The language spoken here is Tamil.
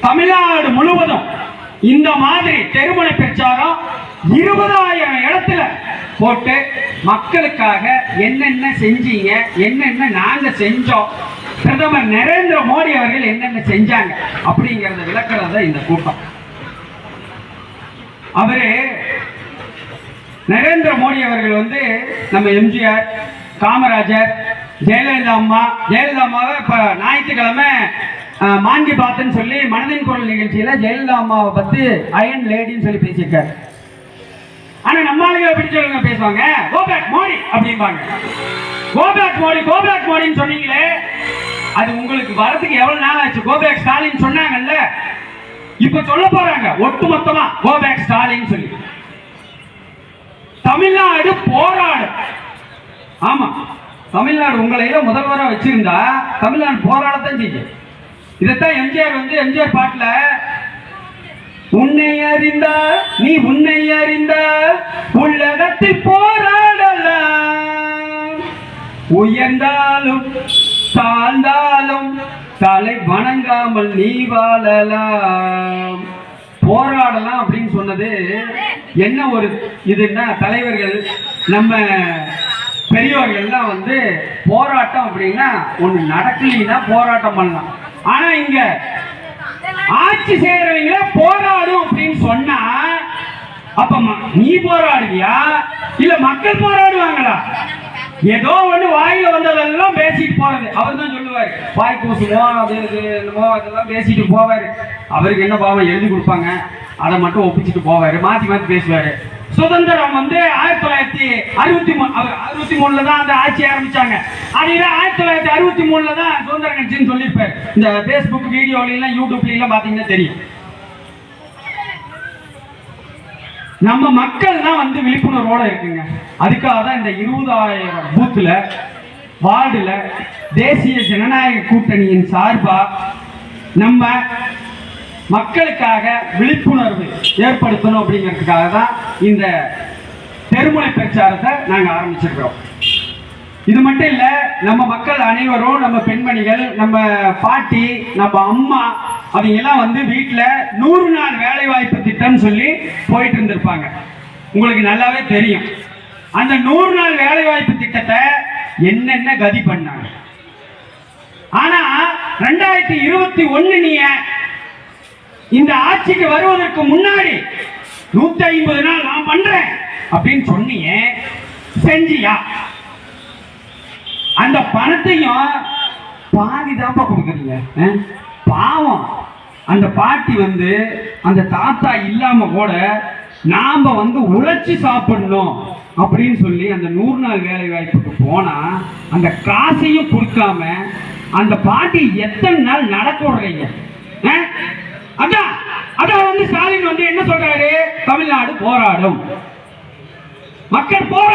தமிழ்நாடு முழுவதும் இந்த மாதிரி தெருமுனை பிரச்சாரம் 20,000 இடத்துல போட்டு மக்களுக்காக என்னென்ன செஞ்சீங்க, என்னென்ன நாங்க செஞ்சோம், பிரதமர் நரேந்திர மோடி அவர்கள் என்னென்ன செஞ்சாங்க அப்படிங்கறத விளக்குறத இந்த கூட்டம். அவரு நரேந்திர மோடி அவர்கள் வந்து நம்ம எம்ஜிஆர், காமராஜர், ஜெயலலிதா அம்மாவை இப்ப ஞாயிற்றுக்கிழமை மாங்கி பாத்துன்னு சொல்லி மனதின் குரல் நிகழ்ச்சியில ஜெயலலிதா அம்மாவை பத்தி அயன் லேடின்னு சொல்லி பேசியிருக்காரு. ஆனா நம்ம ஆளுங்க எப்படி சொல்லுங்க பேசுவாங்க, கோ பேக் மோடி அப்படிம்பாங்க. Go back Modi, go back மோடின்னு சொன்னீங்களே, அது உங்களுக்கு வரதுக்கு எவ்வளவு நாள் ஆச்சு? கோ பேக் ஸ்டாலின் சொன்னாங்கல்ல, இப்ப சொல்ல போறாங்க ஒட்டுமொத்தமா கோ பேக் ஸ்டாலின் சொல்லி. தமிழ்நாடு போராடும். ஆமா, தமிழ்நாடு உங்களை முதல்வரா வச்சிருந்தா தமிழ்நாடு போராடத்தான் செய்யும். இதைத்தான் எம்ஜிஆர் பாட்டுல, உன்னை அறிந்தால் நீ உன்னை அறிந்தால் உலகத்தில் போராடலாம், உயர்ந்தாலும் தாழ்ந்தாலும் தலை வணங்காமல் நீ வாழலாம். போராடலாம் அப்படின்னு சொன்னது என்ன ஒரு இதுன்னா, தலைவர்கள் நம்ம பெரியவர்கள் எல்லாம் வந்து போராட்டம் அப்படின்னா ஒண்ணு நடக்கலைன்னா போராட்டம் பண்ணலாம். ஆனா இங்க ஆட்சி செய்யறவங்கள போராடும் அப்படின்னு சொன்னா, அப்ப நீ போராடுவியா இல்ல மக்கள் போராடுவாங்களா? ஏதோ ஒண்ணு வாயில வந்ததெல்லாம் பேசிட்டு போறது. அவர் தான் சொல்லுவாரு, வாய் கூசுவோம் அது என்னமோ அதெல்லாம் பேசிட்டு போவாரு. அவருக்கு என்ன பாவம், எழுதி கொடுப்பாங்க, அதை மட்டும் ஒப்பிச்சுட்டு போவாரு, மாத்தி மாத்தி பேசுவாரு. சுதந்திரம் வந்து 1963 தான் அந்த ஆட்சி ஆரம்பிச்சாங்க. அதுவே 1963 தான் சுதந்திர கட்சின்னு சொல்லியிருப்பாரு. இந்த பேஸ்புக் வீடியோல எல்லாம் யூடியூப்ல எல்லாம் பாத்தீங்கன்னா தெரியும். நம்ம மக்கள் தான் வந்து விழிப்புணர்வோட இருக்குங்க. அதுக்காக தான் இந்த 20,000 பூத்துல வார்டுல தேசிய ஜனநாயக கூட்டணியின் சார்பா நம்ம மக்களுக்காக விழிப்புணர்வு ஏற்படுத்தணும் அப்படிங்கிறதுக்காக தான் இந்த தெருமுனை பிரச்சாரத்தை நாங்கள் ஆரம்பிச்சிருக்கிறோம். இது மட்டும் இல்ல, நம்ம மக்கள் அனைவரும், நம்ம பெண்மணிகள், நம்ம பாட்டி, நம்ம அம்மா, அவங்க எல்லாம் வந்து வீட்டுல 100 நாள் வேலை வாய்ப்பு திட்டம் சொல்லி போயிட்டு இருந்திருப்பாங்க. உங்களுக்கு நல்லாவே தெரியும் அந்த 100 நாள் வேலை வாய்ப்பு திட்டத்தை என்னென்ன கதி பண்ணாங்க. ஆனா 2021 நீ இந்த ஆட்சிக்கு வருவதற்கு முன்னாடி 150 நாள் நான் பண்றேன் அப்படின்னு சொன்னீங்க, செஞ்சியா? அந்த பணத்தையும் பாதிதாப்பா கொடுக்குறீங்க. பாவம் அந்த பாட்டி வந்து அந்த தாத்தா இல்லாம கூட நாம வந்து உழைச்சி சாப்பிடணும் அப்படின்னு சொல்லி அந்த 100 நாள் வேலை வாய்ப்புக்கு போனா அந்த காசையும் கொடுக்காம அந்த பாட்டி எத்தனை நாள் நடக்க விடுறீங்க? அதான் வந்து ஸ்டாலின் வந்து என்ன சொல்றாரு, தமிழ்நாடு போராடும், மக்கள் போராடும்.